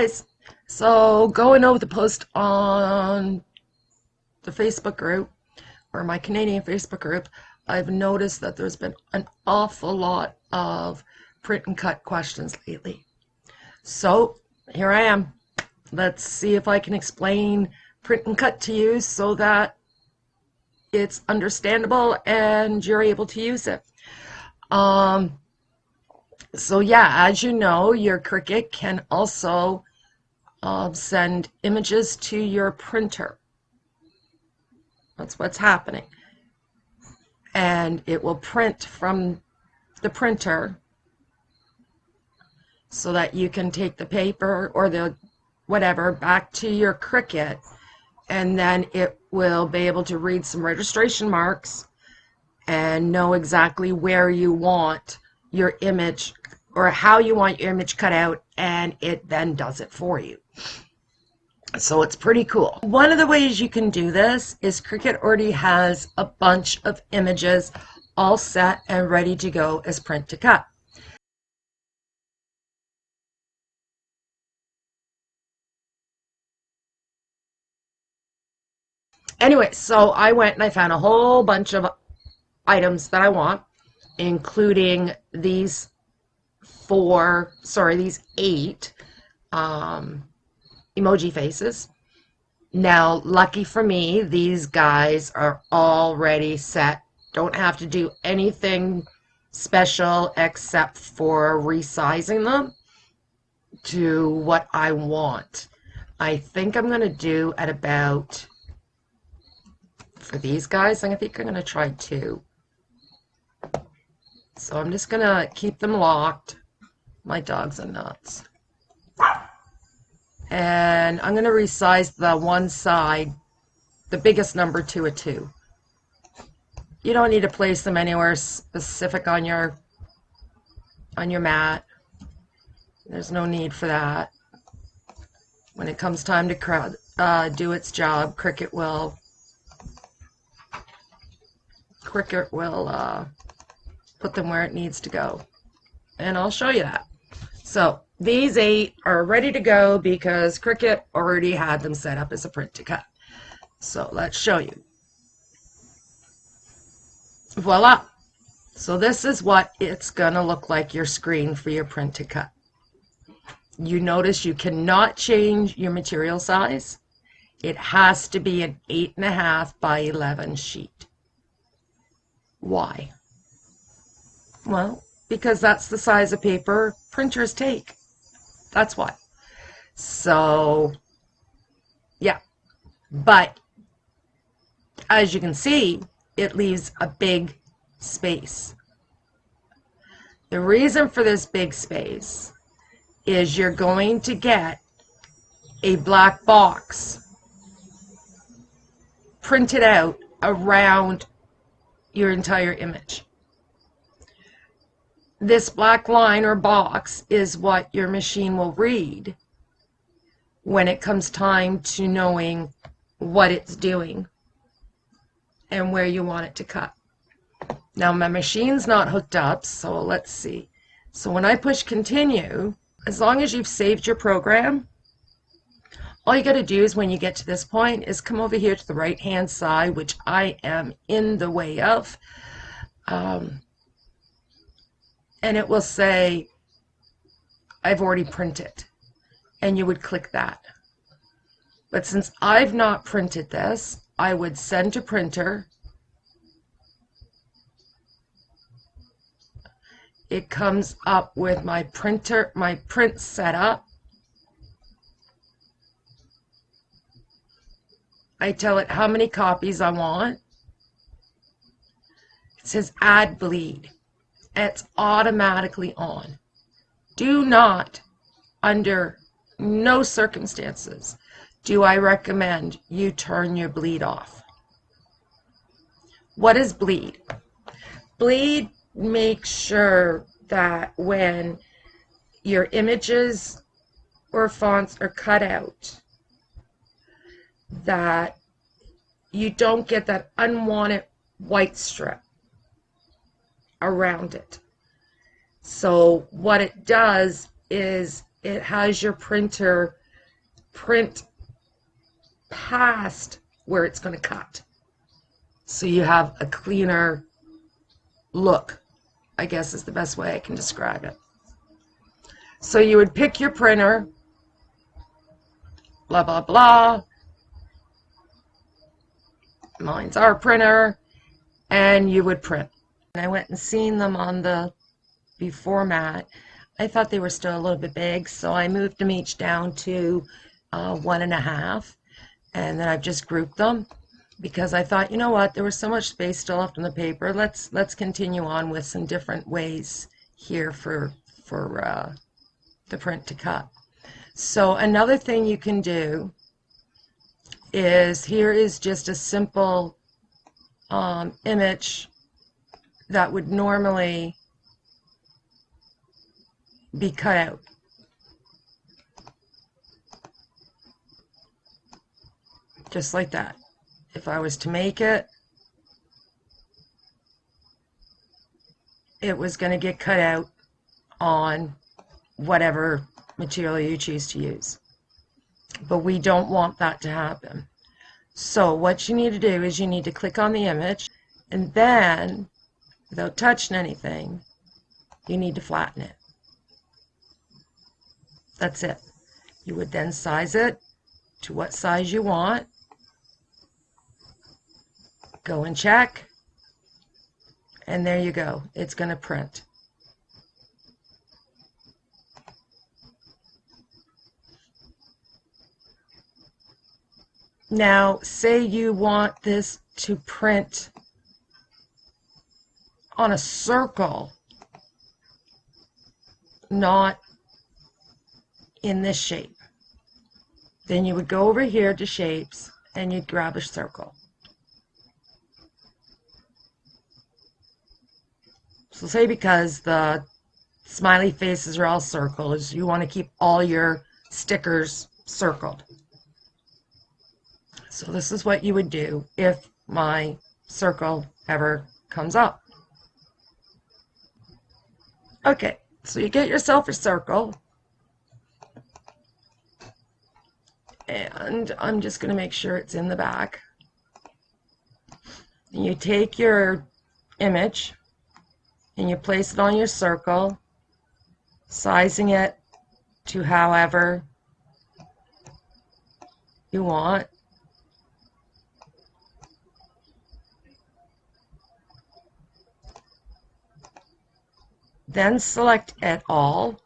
guys, so going over the post on the Facebook group, or my Canadian Facebook group, I've noticed that there's been an awful lot of print and cut questions lately. So here I am. Let's see if I can explain print and cut to you so that it's understandable and you're able to use it. So yeah, as you know, your Cricut can also send images to your printer. That's what's happening. And it will print from the printer so that you can take the paper or the whatever back to your Cricut, and then it will be able to read some registration marks and know exactly where you want your image or how you want your image cut out, and it then does it for you. So it's pretty cool. One of the ways you can do this is Cricut already has a bunch of images all set and ready to go as print to cut. Anyway, so I went and I found a whole bunch of items that I want, including these these 8 emoji faces. Now, lucky for me, these guys are already set. Don't have to do anything special except for resizing them to what I want. I think I'm going to do at about, for these guys, I think I'm going to try 2. So I'm just going to keep them locked. My dogs are nuts. And I'm going to resize the one side, the biggest number, to a 2. You don't need to place them anywhere specific on your mat. There's no need for that. When it comes time to do its job, Cricut will put them where it needs to go. And I'll show you that. So these 8 are ready to go because Cricut already had them set up as a print to cut. So let's show you. Voila! So this is what it's going to look like, your screen for your print to cut. You notice you cannot change your material size. It has to be an 8.5 by 11 sheet. Why? Well, because that's the size of paper printers take. That's why. So, yeah. But, as you can see, it leaves a big space. The reason for this big space is you're going to get a black box printed out around your entire image. This black line or box is what your machine will read when it comes time to knowing what it's doing and where you want it to cut. Now my machine's not hooked up, so let's see. So when I push continue, as long as you've saved your program, all you got to do is when you get to this point is come over here to the right hand side, which I am in the way of. And it will say, I've already printed. And you would click that. But since I've not printed this, I would send to printer. It comes up with my print setup. I tell it how many copies I want. It says add bleed. It's automatically on. Do not, under no circumstances, do I recommend you turn your bleed off. What is bleed? Bleed makes sure that when your images or fonts are cut out, that you don't get that unwanted white strip around it. So what it does is it has your printer print past where it's going to cut. So you have a cleaner look, I guess is the best way I can describe it. So you would pick your printer, blah, blah, blah. Mine's our printer, and you would print. And I went and seen them on the before mat. I thought they were still a little bit big, so I moved them each down to 1.5, and then I've just grouped them because I thought, you know what, there was so much space still left on the paper. Let's continue on with some different ways here for the print to cut. So another thing you can do is, here is just a simple image that would normally be cut out. Just like that. If I was to make it, it was going to get cut out on whatever material you choose to use. But we don't want that to happen. So what you need to do is you need to click on the image, and then, without touching anything, you need to flatten it. That's it. You would then size it to what size you want. Go and check, and there you go. It's going to print. Now, say you want this to print on a circle, not in this shape. Then you would go over here to shapes and you'd grab a circle. So say because the smiley faces are all circles, you want to keep all your stickers circled. So this is what you would do if my circle ever comes up. Okay, so you get yourself a circle. And I'm just going to make sure it's in the back. And you take your image and you place it on your circle, sizing it to however you want. Then select it all,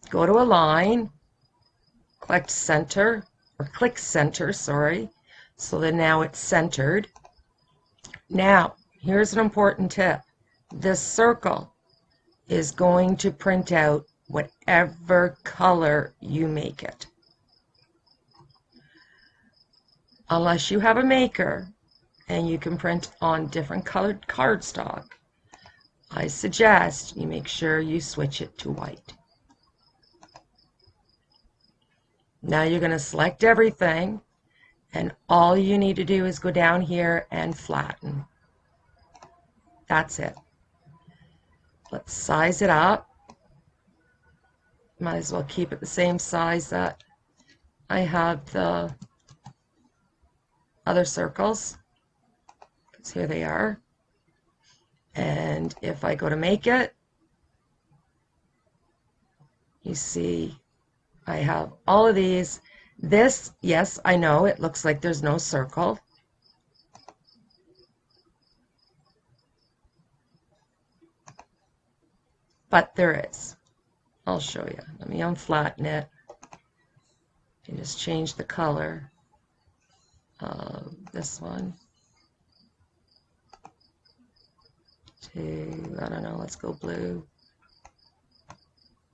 go to Align, click center, sorry. So then now it's centered. Now, here's an important tip. This circle is going to print out whatever color you make it. Unless you have a maker and you can print on different colored cardstock, I suggest you make sure you switch it to white. Now you're going to select everything, and all you need to do is go down here and flatten. That's it. Let's size it up. Might as well keep it the same size that I have the other circles, because here they are. And if I go to make it, you see I have all of these. This, yes, I know it looks like there's no circle. But there is. I'll show you. Let me unflatten it and just change the color of this one to, I don't know, let's go blue.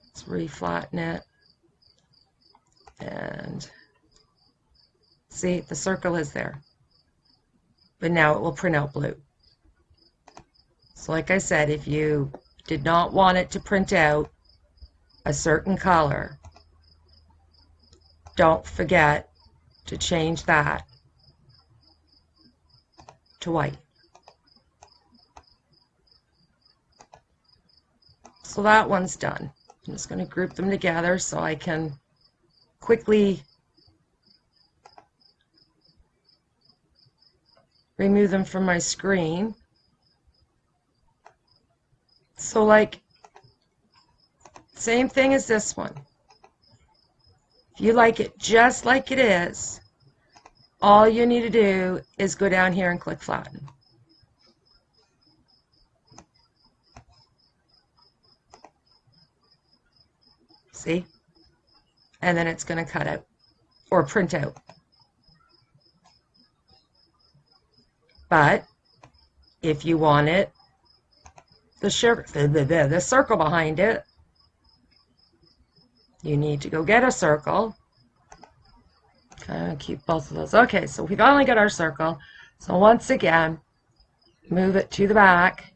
Let's reflatten it. And see, the circle is there. But now it will print out blue. So like I said, if you did not want it to print out a certain color, don't forget to change that to white. So that one's done. I'm just going to group them together so I can quickly remove them from my screen. So like, same thing as this one. If you like it just like it is, all you need to do is go down here and click flatten. See? And then it's going to cut out or print out. But if you want it, the circle behind it, you need to go get a circle. Keep both of those. Okay, so we've only got our circle. So once again, move it to the back.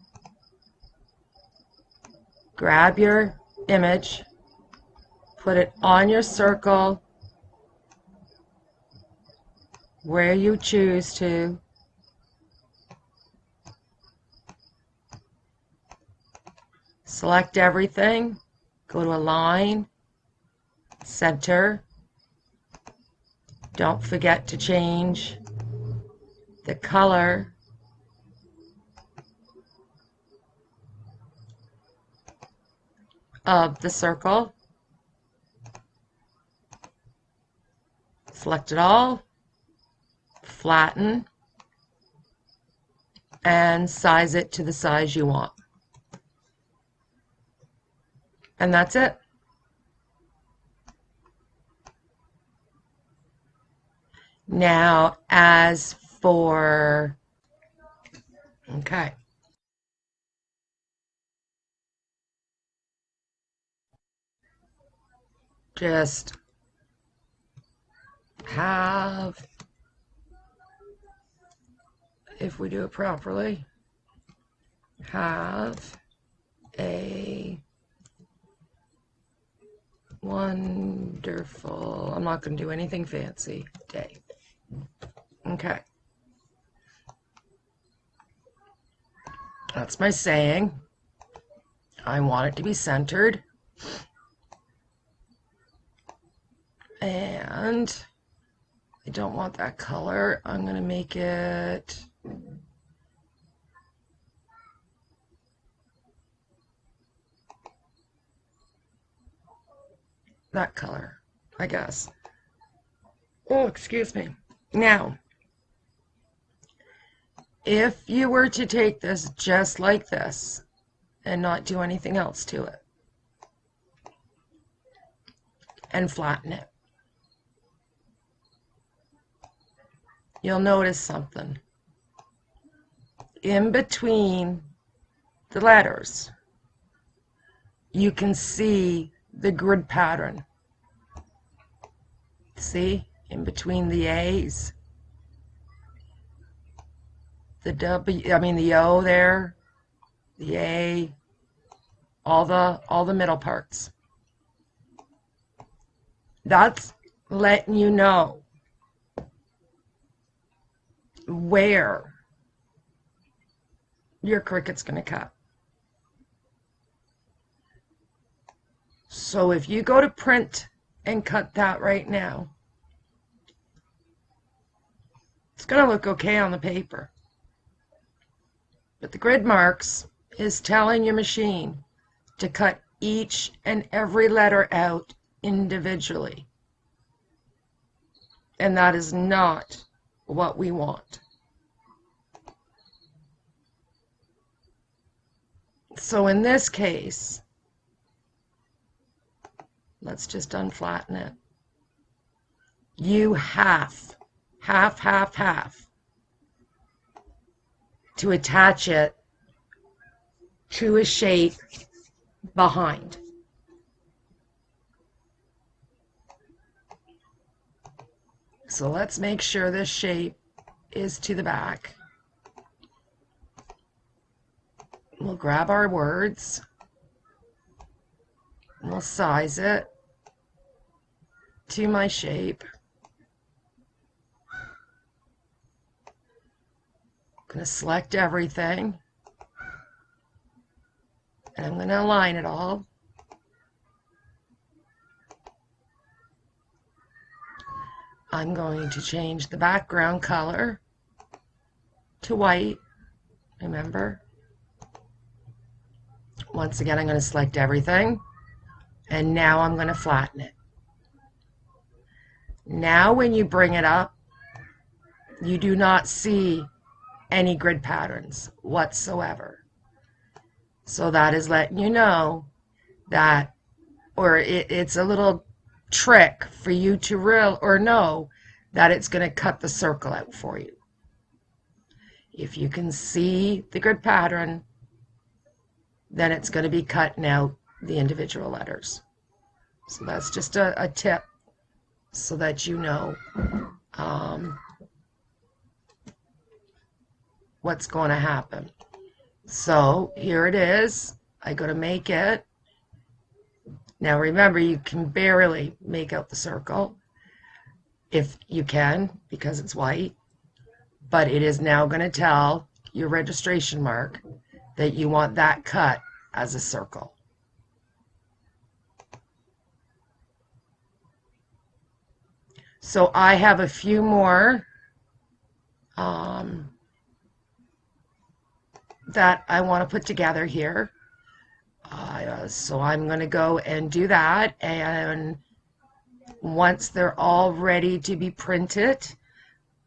Grab your image, put it on your circle where you choose to. Select everything, go to align, center. Don't forget to change the color of the circle. Select it all, flatten, and size it to the size you want. And that's it. Now, as for, okay. Just have, if we do it properly, have a wonderful, I'm not going to do anything fancy, day. Okay. That's my saying. I want it to be centered. And I don't want that color. I'm going to make it that color, I guess. Oh, excuse me. Now, if you were to take this just like this and not do anything else to it and flatten it, you'll notice something. In between the letters, you can see the grid pattern. See? In between the A's, the W, I mean the O there, the A, all the middle parts. That's letting you know where your Cricut's going to cut. So if you go to print and cut that right now, it's going to look okay on the paper. But the grid marks is telling your machine to cut each and every letter out individually. And that is not what we want. So in this case, let's just unflatten it. You have to attach it to a shape behind. So let's make sure this shape is to the back. We'll grab our words. We'll size it to my shape. I'm going to select everything. And I'm going to align it all. I'm going to change the background color to white. Remember, once again, I'm going to select everything, and now I'm going to flatten it. Now when you bring it up, you do not see any grid patterns whatsoever. So that is letting you know that, or it's a little trick for you to know that it's going to cut the circle out for you. If you can see the grid pattern, then it's going to be cutting out the individual letters. So that's just a tip so that you know what's going to happen. So here it is. I go to make it. Now remember, you can barely make out the circle, if you can, because it's white, but it is now going to tell your registration mark that you want that cut as a circle. So I have a few more that I want to put together here. So I'm going to go and do that, and once they're all ready to be printed,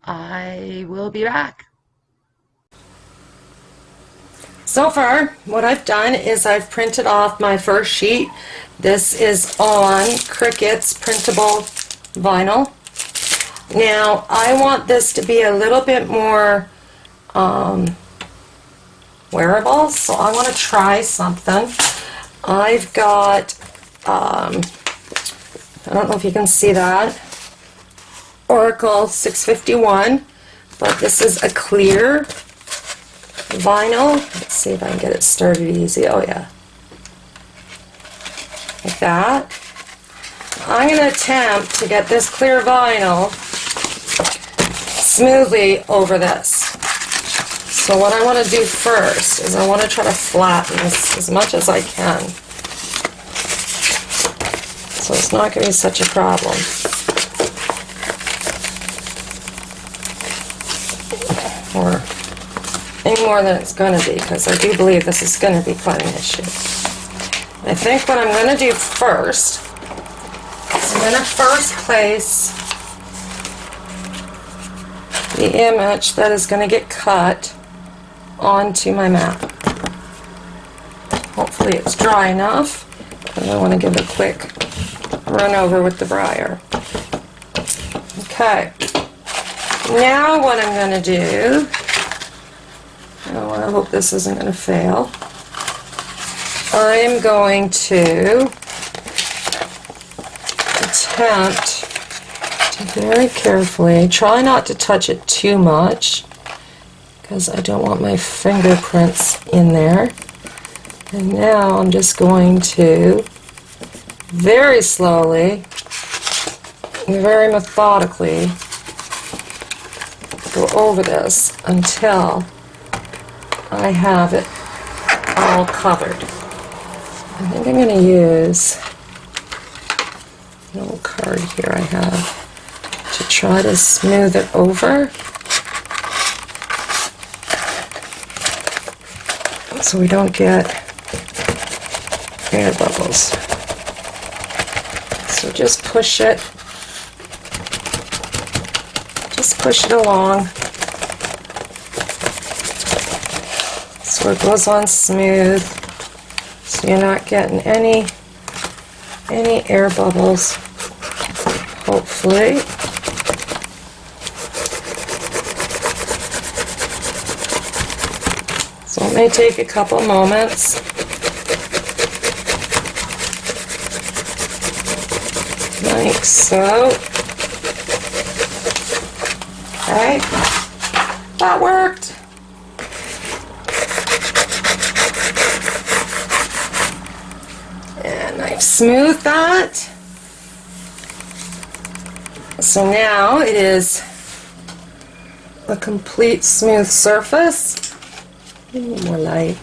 I will be back. So far, what I've done is I've printed off my first sheet. This is on Cricut's printable vinyl. Now, I want this to be a little bit more wearable, so I want to try something. I've got, I don't know if you can see that, Oracle 651, but this is a clear vinyl. Let's see if I can get it started easy. Oh yeah, like that. I'm going to attempt to get this clear vinyl smoothly over this. So what I want to do first is I want to try to flatten this as much as I can, so it's not going to be such a problem. Or any more than it's going to be, because I do believe this is going to be quite an issue. I think what I'm going to do first is I'm going to first place the image that is going to get cut onto my map. Hopefully it's dry enough, because I want to give it a quick run over with the brayer. Okay, now what I'm going to do, oh, I hope this isn't going to fail, I'm going to attempt to very carefully, try not to touch it too much, because I don't want my fingerprints in there. And now I'm just going to very slowly, very methodically go over this until I have it all covered. I think I'm going to use an old card here I have to try to smooth it over, so we don't get air bubbles. So just push it along so it goes on smooth, so you're not getting any air bubbles, hopefully. So it may take a couple moments. Like so. Okay, that worked. And I've smoothed that. So now it is a complete smooth surface. A little more light.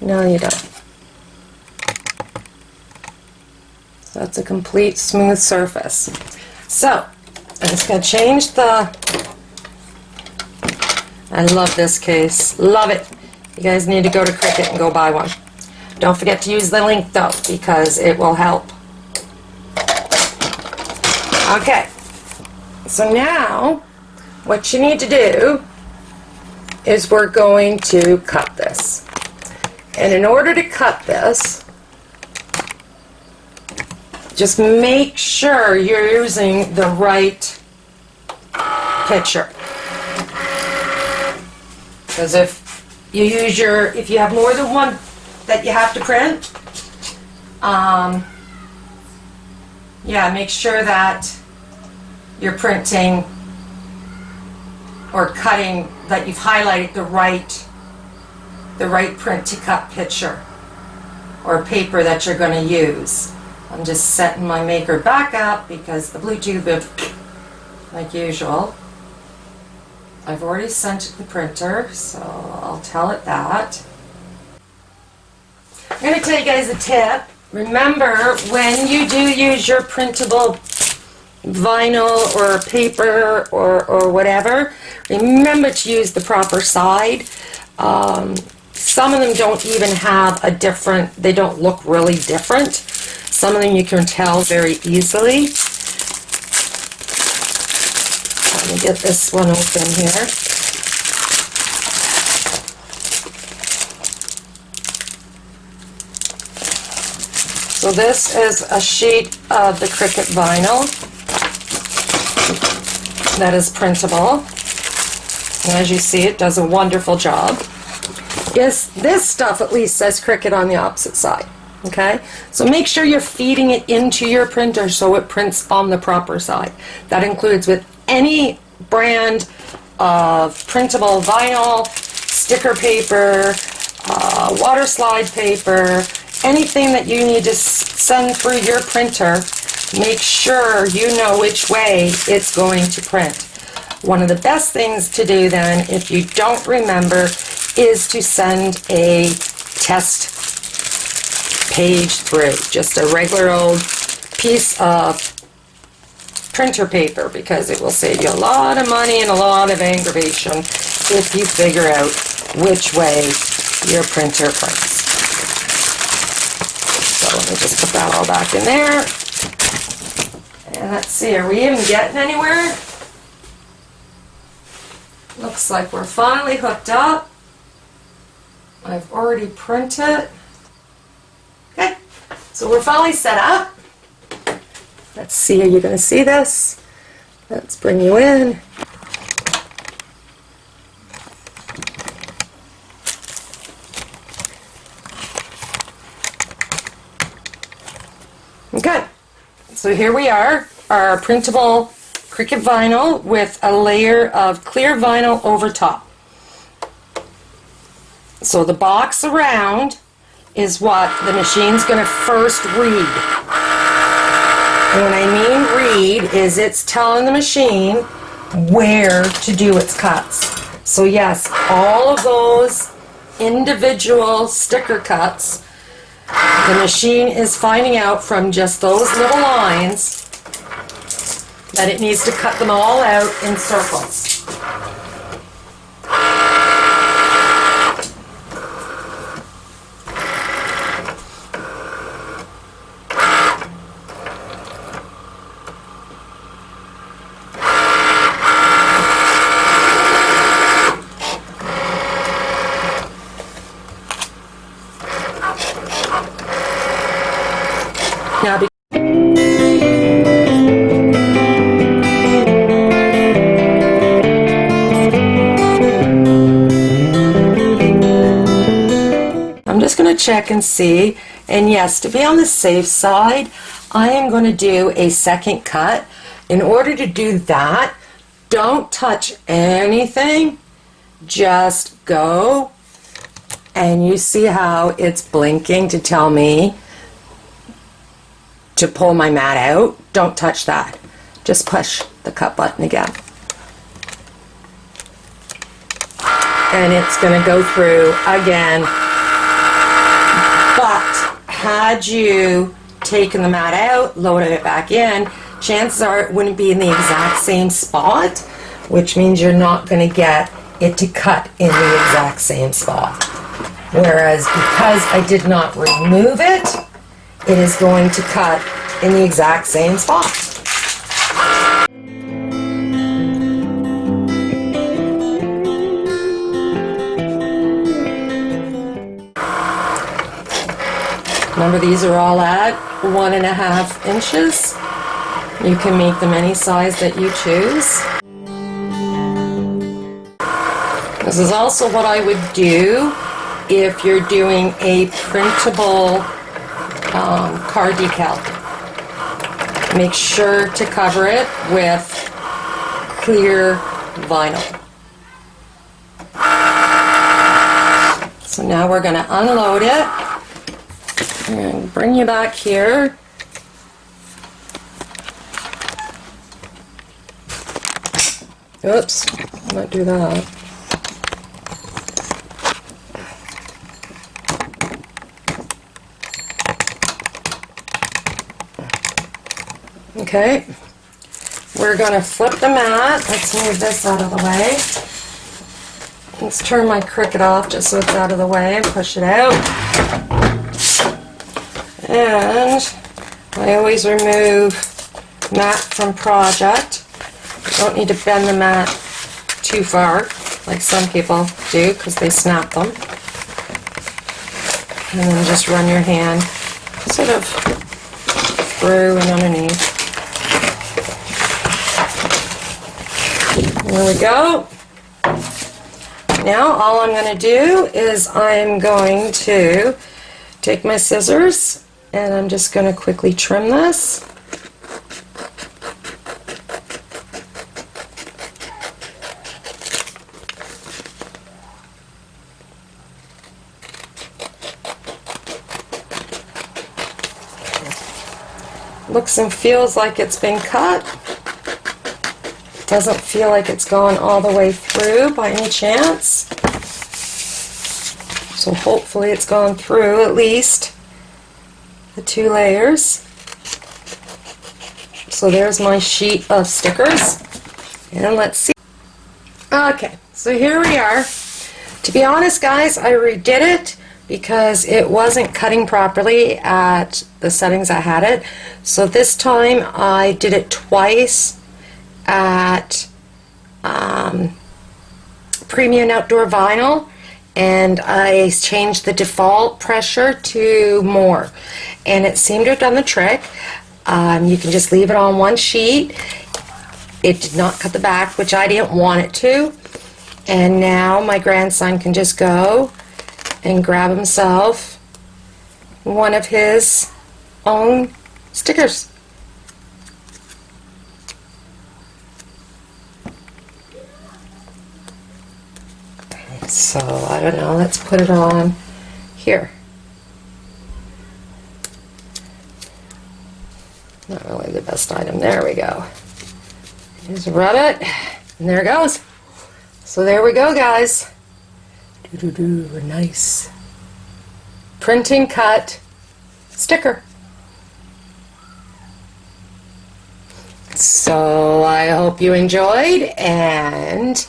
No, you don't. So that's a complete smooth surface. So I'm just going to change the... I love this case. Love it. You guys need to go to Cricut and go buy one. Don't forget to use the link though, because it will help. Okay. So now, what you need to do is we're going to cut this. And in order to cut this, just make sure you're using the right picture. Because if you have more than one that you have to print, yeah, make sure that you're printing or cutting, that you've highlighted the right print to cut picture or paper that you're going to use. I'm just setting my maker back up because the Bluetooth, like usual. I've already sent it to the printer, so I'll tell it that. I'm going to tell you guys a tip. Remember, when you do use your printable vinyl or paper or whatever, remember to use the proper side. Some of them don't even have a different, they don't look really different. Some of them you can tell very easily. Let me get this one open here. So this is a sheet of the Cricut vinyl that is printable. And as you see, it does a wonderful job. Yes, this stuff at least says Cricut on the opposite side. Okay, so make sure you're feeding it into your printer so it prints on the proper side. That includes with any brand of printable vinyl, sticker paper, water slide paper, anything that you need to send through your printer. Make sure you know which way it's going to print. One of the best things to do then, if you don't remember, is to send a test page through, just a regular old piece of printer paper, because it will save you a lot of money and a lot of aggravation if you figure out which way your printer prints. So let me just put that all back in there. And let's see, are we even getting anywhere? Looks like we're finally hooked up. I've already printed. Okay, so we're finally set up. Let's see, are you going to see this? Let's bring you in. Okay, so here we are, our printable Cricut vinyl with a layer of clear vinyl over top. So the box around is what the machine's going to first read. And when I mean read, is it's telling the machine where to do its cuts. So yes, all of those individual sticker cuts, the machine is finding out from just those little lines that it needs to cut them all out in circles. Now, I'm just going to check and see, and yes, to be on the safe side, I am going to do a second cut. In order to do that, don't touch anything, just go, and you see how it's blinking to tell me to pull my mat out. Don't touch that. Just push the cut button again. And it's going to go through again. But had you taken the mat out, loaded it back in, chances are it wouldn't be in the exact same spot, which means you're not going to get it to cut in the exact same spot. Whereas because I did not remove it, it is going to cut in the exact same spot. Remember, these are all at 1.5 inches. You can make them any size that you choose. This is also what I would do if you're doing a printable car decal. Make sure to cover it with clear vinyl. So now we're going to unload it and bring you back here. Oops, might do that. Okay, we're going to flip the mat. Let's move this out of the way. Let's turn my Cricut off just so it's out of the way and push it out. And I always remove mat from project. Don't need to bend the mat too far like some people do because they snap them. And then just run your hand sort of through and underneath. There we go. Now all I'm going to do is I'm going to take my scissors and I'm just going to quickly trim this. Looks and feels like it's been cut. Doesn't feel like it's gone all the way through by any chance. So hopefully it's gone through at least the 2 layers. So there's my sheet of stickers. And let's see. Okay, so here we are. To be honest, guys, I redid it because it wasn't cutting properly at the settings I had it. So this time I did it twice at Premium Outdoor Vinyl, and I changed the default pressure to more, and it seemed to have done the trick. You can just leave it on one sheet. It did not cut the back, which I didn't want it to, and now my grandson can just go and grab himself one of his own stickers. So, I don't know, let's put it on here. Not really the best item. There we go. Just rub it, and there it goes. So there we go, guys. A nice printing cut sticker. So I hope you enjoyed, and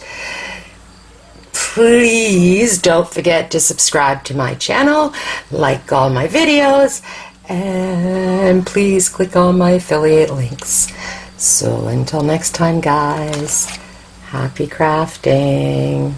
please don't forget to subscribe to my channel, like all my videos, and please click on my affiliate links. So until next time, guys, happy crafting.